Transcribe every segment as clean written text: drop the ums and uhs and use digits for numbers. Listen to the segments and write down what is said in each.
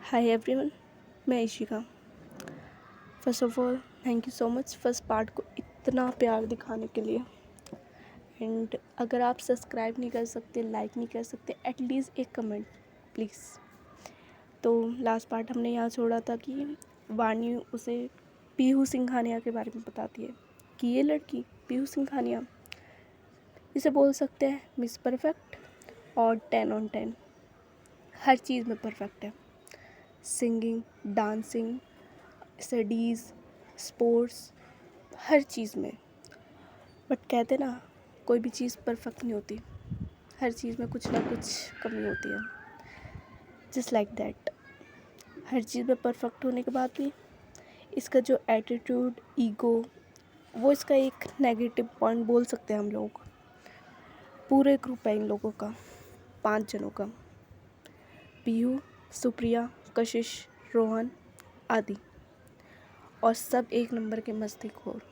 Hi everyone, मैं Ishika. First of all thank you so much first part को इतना प्यार दिखाने के लिए। एंड अगर आप सब्सक्राइब नहीं कर सकते, लाइक नहीं कर सकते, एटलीस्ट एक कमेंट प्लीज़। तो लास्ट पार्ट हमने यहाँ छोड़ा था कि वाणी उसे पीहू सिंघानिया के बारे में बताती है कि ये लड़की पीहू सिंघानिया, इसे बोल सकते हैं मिस परफेक्ट और 10 on 10 हर चीज़ में परफेक्ट है। सिंगिंग, डांसिंग, स्टडीज़, स्पोर्ट्स, हर चीज़ में। बट कहते ना, कोई भी चीज़ परफेक्ट नहीं होती, हर चीज़ में कुछ ना कुछ कमी होती है। जस्ट लाइक दैट, हर चीज़ में परफेक्ट होने के बाद भी इसका जो एटीट्यूड, ईगो, वो इसका एक नेगेटिव पॉइंट बोल सकते हैं हम लोग। पूरे ग्रुप है इन लोगों का, 5 जनों का, पीयू, सुप्रिया, कशिश, रोहन आदि, और सब एक नंबर के मस्तीखोर।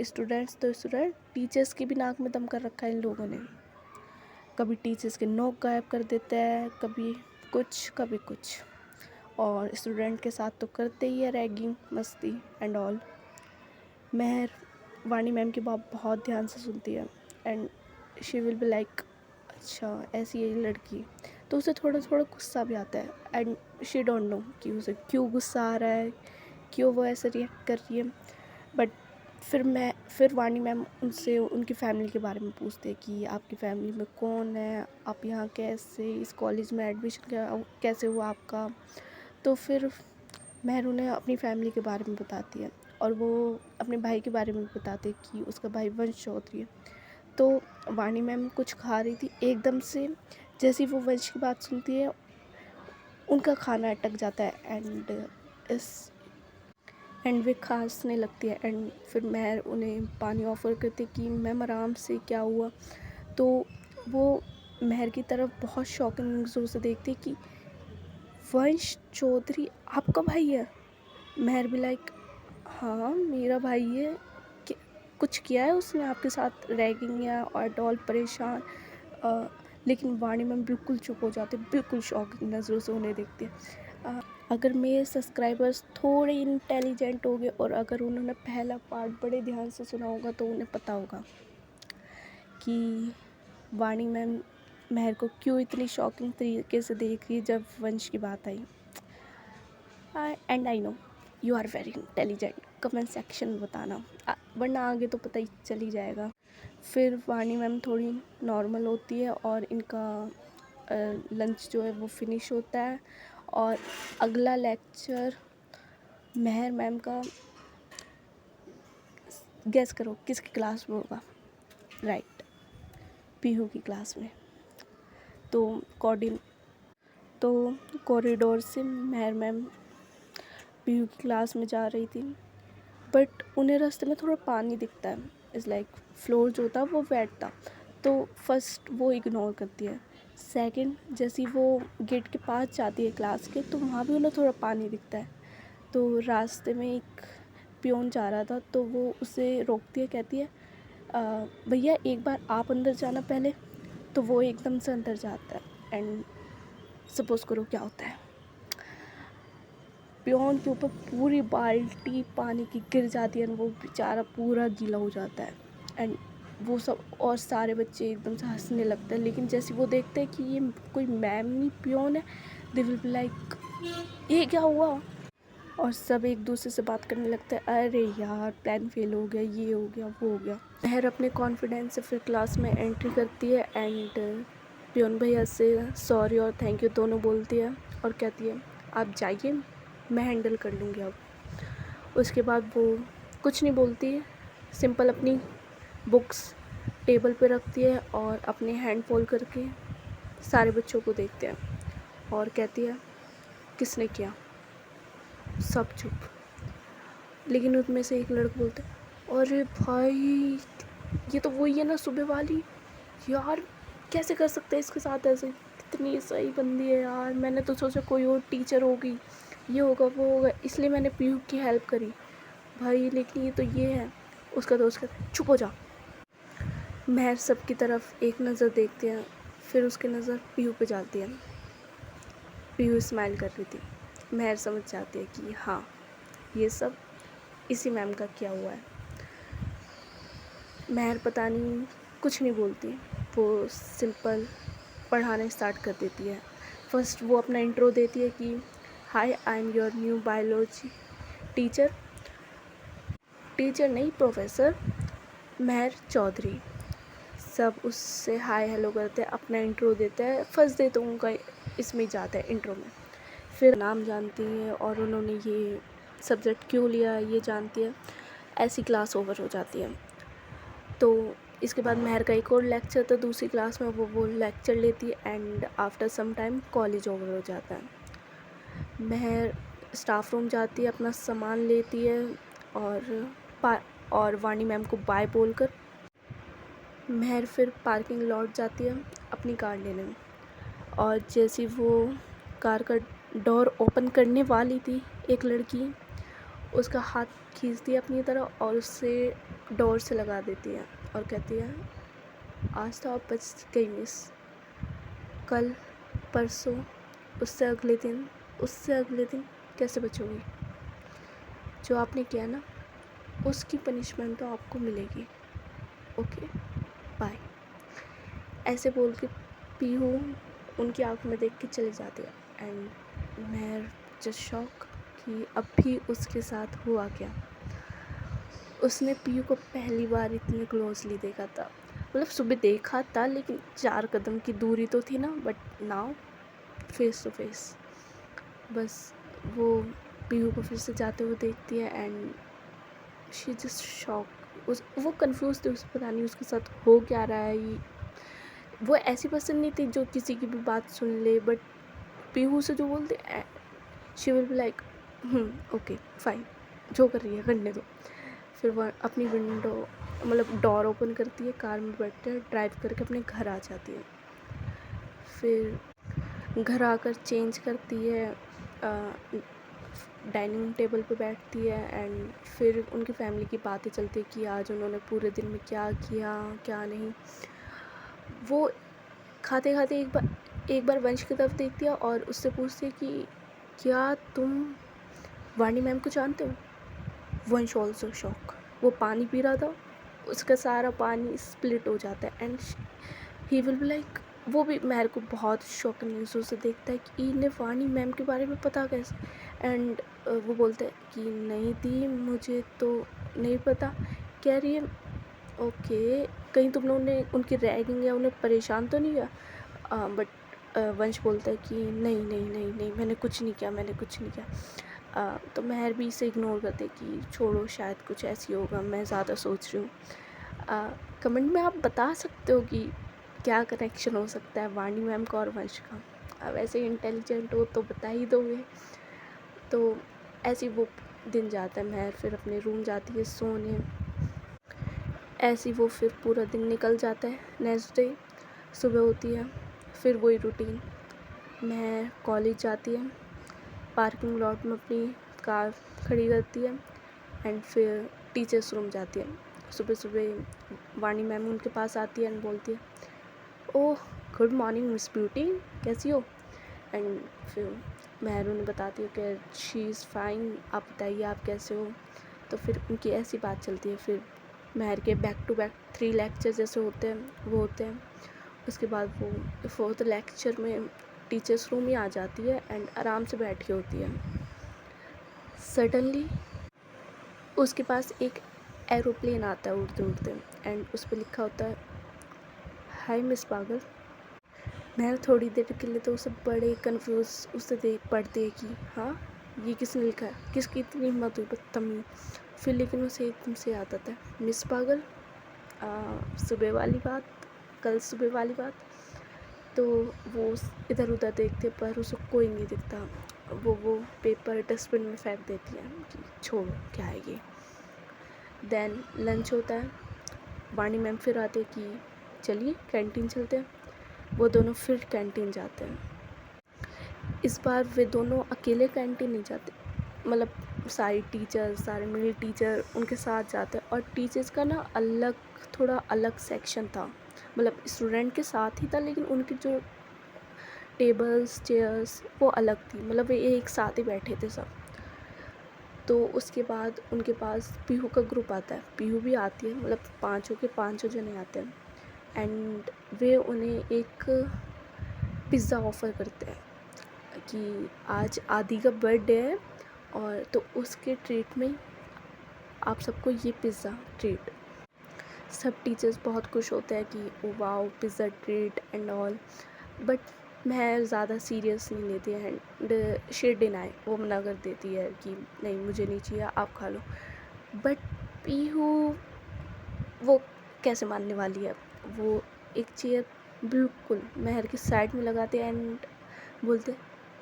स्टूडेंट्स तो स्टूडेंट, टीचर्स की भी नाक में दम कर रखा है इन लोगों ने। कभी टीचर्स के नोक गायब कर देते हैं, कभी कुछ कभी कुछ, और स्टूडेंट के साथ तो करते ही है रैगिंग, मस्ती and all. Mahar Vani ma'am की बात बहुत ध्यान से सुनती है and she will be like, अच्छा ऐसी है ये लड़की। तो उसे थोड़ा थोड़ा गुस्सा भी आता है एंड शी डोंट नो कि उसे क्यों गुस्सा आ रहा है, क्यों वो ऐसे रिएक्ट कर रही है। बट फिर वाणी मैम उनसे उनकी फ़ैमिली के बारे में पूछते हैं कि आपकी फ़ैमिली में कौन है, आप यहाँ कैसे, इस कॉलेज में एडमिशन कैसे हुआ आपका। तो फिर महर उन्हें अपनी फ़ैमिली के बारे में बताती है और वो अपने भाई के बारे में भी बताते हैं कि उसका भाई वंश चौधरी है। तो वाणी मैम कुछ खा रही थी, एकदम से जैसे ही वो वंश की बात सुनती है उनका खाना अटक जाता है एंड वे खांसने लगती है। एंड फिर महर उन्हें पानी ऑफ़र करती है कि मैम आराम से, क्या हुआ। तो वो महर की तरफ बहुत शॉकिंग नज़रों से देखती है कि वंश चौधरी आपका भाई है। महर भी लाइक, हाँ मेरा भाई है। कुछ किया है उसने आपके साथ, रैगिंग या एट ऑल परेशान। लेकिन वाणी मैम बिल्कुल चुप हो जाते, बिल्कुल शॉकिंग नज़रों से उन्हें देखते हैं। अगर मेरे सब्सक्राइबर्स थोड़े इंटेलिजेंट हो गए और अगर उन्होंने पहला पार्ट बड़े ध्यान से सुना होगा तो उन्हें पता होगा कि वाणी मैम महर को क्यों इतनी शॉकिंग तरीके से देख रही है जब वंश की बात आई। And I know you are very intelligent, comment section में बताना, वरना आगे तो पता ही चल ही जाएगा। फिर वाणी मैम थोड़ी नॉर्मल होती है और इनका लंच जो है वो फिनिश होता है और अगला लेक्चर महर मैम का, गेस करो किसकी क्लास में होगा। राइट, पीहू की क्लास में। तो कॉरिडोर से महर मैम पीहू की क्लास में जा रही थी, बट उन्हें रास्ते में थोड़ा पानी दिखता है। इज़ लाइक फ्लोर जो था वो वेट था, तो फर्स्ट वो इग्नोर करती है। सेकंड, जैसे ही वो गेट के पास जाती है क्लास के, तो वहाँ भी उन्हें थोड़ा पानी दिखता है। तो रास्ते में एक पियोन जा रहा था, तो वो उसे रोकती है, कहती है भैया एक बार आप अंदर जाना पहले। तो वो एकदम से अंदर जाता है एंड सपोज़ करो क्या होता है, पियोन के ऊपर पूरी बाल्टी पानी की गिर जाती है एंड वो बेचारा पूरा गीला हो जाता है। एंड वो सब और सारे बच्चे एकदम से हंसने लगते हैं, लेकिन जैसे वो देखते हैं कि ये कोई मैम नहीं पियोन है, दे विल बी लाइक ये क्या हुआ। और सब एक दूसरे से बात करने लगते हैं, अरे यार प्लान फेल हो गया, ये हो गया, वो हो गया। महर अपने कॉन्फिडेंस से फिर क्लास में एंट्री करती है एंड पियोन भैया से सॉरी और थैंक यू दोनों बोलती है और कहती है आप जाइए, मैं हैंडल कर लूँगी अब। उसके बाद वो कुछ नहीं बोलती, सिंपल अपनी बुक्स टेबल पे रखती है और अपने हैंड फोल्ड करके सारे बच्चों को देखते हैं और कहती है किसने किया। सब चुप, लेकिन उनमें से एक लड़का बोलता है अरे भाई ये तो वही है ना सुबह वाली, यार कैसे कर सकते हैं इसके साथ ऐसे, कितनी सही बंदी है यार, मैंने तो सोचा कोई और टीचर होगी, ये होगा वो होगा, इसलिए मैंने पीहू की हेल्प करी भाई, लेकिन ये तो ये है। उसका दोस्त कहता है चुप हो जा। महर सबकी तरफ एक नज़र देखते हैं, फिर उसकी नज़र पीहू पे जाती है। पीहू स्माइल कर रही थी। महर समझ जाती है कि हाँ, ये सब इसी मैम का किया हुआ है। महर पता नहीं कुछ नहीं बोलती, वो सिंपल पढ़ाना स्टार्ट कर देती है। फर्स्ट वो अपना इंट्रो देती है कि hi, I am your new biology teacher. Teacher नहीं, प्रोफेसर महर चौधरी। सब उससे हाय हेलो करते हैं, अपना इंट्रो देते हैं। फर्स्ट डे तो उनका इसमें ही जाता है, इंट्रो में। फिर नाम जानती है और उन्होंने ये सब्जेक्ट क्यों लिया ये जानती है। ऐसी क्लास ओवर हो जाती है। तो इसके बाद महर का एक और लेक्चर था दूसरी क्लास में, वो लेक्चर लेती है and after some time college over हो जाता है। महर स्टाफ रूम जाती है, अपना सामान लेती है और वाणी मैम को बाय बोलकर महर फिर पार्किंग लॉट जाती है अपनी कार लेने में। और जैसे वो कार का डोर ओपन करने वाली थी, एक लड़की उसका हाथ खींचती है अपनी तरफ और उससे डोर से लगा देती है और कहती है आज तो आप बच गई मिस, कल परसों उससे अगले दिन कैसे बचोगी? जो आपने किया ना, उसकी पनिशमेंट तो आपको मिलेगी। Okay, bye. ऐसे बोल के पीहू उनकी आंखों में देख के चली जाती है एंड मैं जस्ट शॉक कि अब भी उसके साथ हुआ क्या। उसने पीहू को पहली बार इतने क्लोजली देखा था, मतलब सुबह देखा था लेकिन 4 कदम की दूरी तो थी ना, but now face to face. बस वो पीहू को फिर से जाते हुए देखती है एंड शी जस्ट शॉक। वो कंफ्यूज थी, उसे पता नहीं उसके साथ हो क्या रहा है। वो ऐसी पर्सन नहीं थी जो किसी की भी बात सुन ले, बट पीहू से जो बोलते she will be like okay fine, जो कर रही है करने दो। फिर वह अपनी विंडो मतलब डोर ओपन करती है, कार में बैठ कर ड्राइव करके अपने घर आ जाती है। फिर घर आकर चेंज करती है, डाइनिंग टेबल पे बैठती है एंड फिर उनकी फैमिली की बातें चलती है कि आज उन्होंने पूरे दिन में क्या किया क्या नहीं। वो खाते खाते एक बार वंश की तरफ देखती है और उससे पूछती है कि क्या तुम वाणी मैम को जानते हो? वंश ऑल्सो शॉक। वो पानी पी रहा था, उसका सारा पानी स्प्लिट हो जाता है and he will be like, वो भी महर को बहुत शॉकिंग न्यूज़ से देखता है कि इन्हें वाणी मैम के बारे में पता कैसे। एंड वो बोलता है कि नहीं दी, मुझे तो नहीं पता। कह रही है ओके, कहीं तुमने उनकी रैगिंग या उन्हें परेशान तो नहीं किया? बट वंश बोलता है कि नहीं नहीं नहीं नहीं, मैंने कुछ नहीं किया। तो महर भी इसे इग्नोर करते कि छोड़ो, शायद कुछ ऐसी होगा, मैं ज़्यादा सोच रही हूँ। कमेंट में आप बता सकते हो कि क्या कनेक्शन हो सकता है वाणी मैम का और वंश का। अब ऐसे इंटेलिजेंट हो तो बता ही दोगे। तो ऐसे वो दिन जाता है, महर फिर अपने रूम जाती है सोने। ऐसे वो फिर पूरा दिन निकल जाता है। नेक्स्ट डे सुबह होती है, फिर वही रूटीन। महर कॉलेज जाती है, पार्किंग लॉट में अपनी कार खड़ी करती है एंड फिर टीचर्स रूम जाती है। सुबह सुबह वाणी मैम उनके पास आती है एंड बोलती है oh good morning miss beauty, कैसी हो? एंड फिर महर उन्हें बताती है कि शी इज़ फाइन, आप बताइए आप कैसे हो? तो फिर उनकी ऐसी बात चलती है। फिर महर के बैक टू बैक 3 लेक्चर जैसे होते हैं वो होते हैं। उसके बाद वो 4th लेक्चर में टीचर्स रूम ही आ जाती है एंड आराम से बैठी होती है। सडनली उसके पास एक एरोप्लेन आता है उड़ते उड़ते एंड उस पर लिखा होता है हाय मिस पागल। महर थोड़ी देर के लिए तो उसे बड़े कंफ्यूज उससे देख पड़ती है कि हाँ ये किसने लिखा है, किसकी इतनी हिम्मत हुई, बदतमीज। फिर लेकिन उसे एकदम से याद आता है मिस पागल, सुबह वाली बात, कल सुबह वाली बात। तो वो इधर उधर देखते पर उसे कोई नहीं दिखता। वो पेपर डस्टबिन में फेंक देती है कि छोड़ो क्या है ये। देन लंच होता है, वाणी मैम फिर आते कि चलिए कैंटीन चलते हैं। वो दोनों फिर कैंटीन जाते हैं। इस बार वे दोनों अकेले कैंटीन नहीं जाते, मतलब सारे टीचर, सारे मेल टीचर उनके साथ जाते हैं। और टीचर्स का ना थोड़ा अलग सेक्शन था, मतलब स्टूडेंट के साथ ही था लेकिन उनकी जो टेबल्स चेयर्स वो अलग थी, मतलब ये एक साथ ही बैठे थे सब। तो उसके बाद उनके पास पीहू का ग्रुप आता है, पीहू भी आती है, मतलब पाँचों के पाँचों जने आते हैं। एंड वे उन्हें एक पिज़्ज़ा ऑफ़र करते हैं कि आज आदि का बर्थडे है और तो उसके ट्रीट में आप सबको ये पिज़्ज़ा ट्रीट। सब टीचर्स बहुत खुश होते हैं कि oh wow pizza treat and all, but मैं ज़्यादा सीरियस नहीं लेती है। एंड शी डिनाई, वो मना कर देती है कि नहीं मुझे नहीं चाहिए, आप खा लो। बट पीहू वो कैसे मानने वाली है, वो एक चेयर बिल्कुल महर के साइड में लगाते एंड बोलते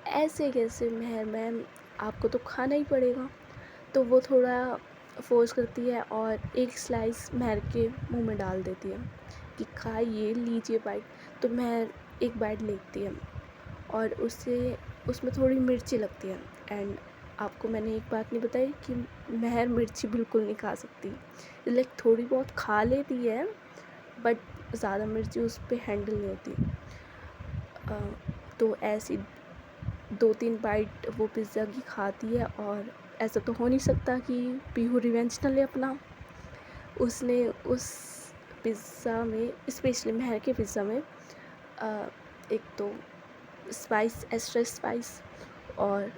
ऐसे कैसे महर मैम, आपको तो खाना ही पड़ेगा। तो वो थोड़ा फोर्स करती है और एक स्लाइस महर के मुंह में डाल देती है कि खाइए लीजिए बाइट। तो महर एक बाइट लेती है और उससे उसमें थोड़ी मिर्ची लगती है। एंड आपको मैंने एक बात नहीं बताई कि महर मिर्ची बिल्कुल नहीं खा सकती, लाइक थोड़ी बहुत खा लेती है बट ज़्यादा मिर्ची उस पर हैंडल नहीं होती। तो ऐसी 2-3 बाइट वो पिज़्ज़ा की खाती है और ऐसा तो हो नहीं सकता कि पीहू रिवेंज न ले अपना। उसने उस पिज़्ज़ा में, स्पेशली महर के पिज़्ज़ा में एक तो स्पाइस, एक्स्ट्रा स्पाइस और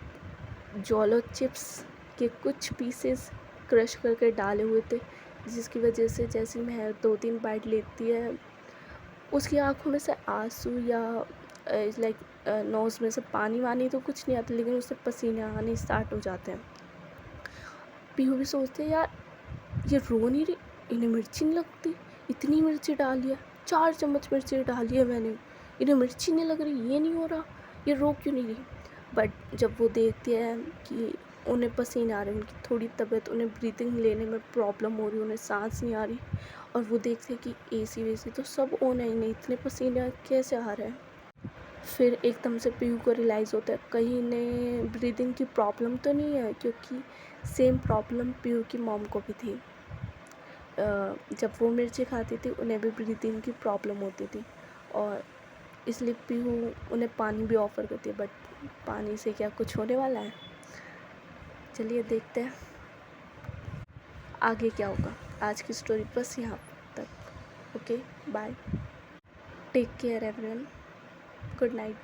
जॉलो चिप्स के कुछ पीसेस क्रश करके डाले हुए थे, जिसकी वजह से जैसे महर 2-3 बाइट लेती है उसकी आँखों में से आंसू या लाइक नोज़ में से पानी वानी तो कुछ नहीं आता, लेकिन उससे पसीने आने स्टार्ट हो जाते हैं। पीहू भी सोचते हैं यार ये रो नहीं रही, इन्हें मिर्ची नहीं लगती, इतनी मिर्ची डाली है, 4 चम्मच मिर्ची डाली है मैंने, इन्हें मिर्ची नहीं लग रही, ये नहीं हो रहा, ये रो क्यों नहीं रही। बट जब वो देखती है कि उन्हें पसीने आ रहे हैं, उनकी थोड़ी तबीयत, उन्हें ब्रीथिंग लेने में प्रॉब्लम हो रही, उन्हें सांस नहीं आ रही, और वो देखते हैं कि एसी वेसी तो सब ऑन है, नहीं इतने पसीने कैसे आ रहे हैं। फिर एकदम से पीहू को रियलाइज़ होता है कहीं इन्हें ब्रीदिंग की प्रॉब्लम तो नहीं है, क्योंकि सेम प्रॉब्लम पीहू की मॉम को भी थी। जब वो मिर्ची खाती थी उन्हें भी ब्रीदिंग की प्रॉब्लम होती थी, और इसलिए पीहू उन्हें पानी भी ऑफ़र करती है, बट पानी से क्या कुछ होने वाला है। चलिए देखते हैं आगे क्या होगा। आज की स्टोरी बस यहाँ तक। Okay bye, take care everyone, good night.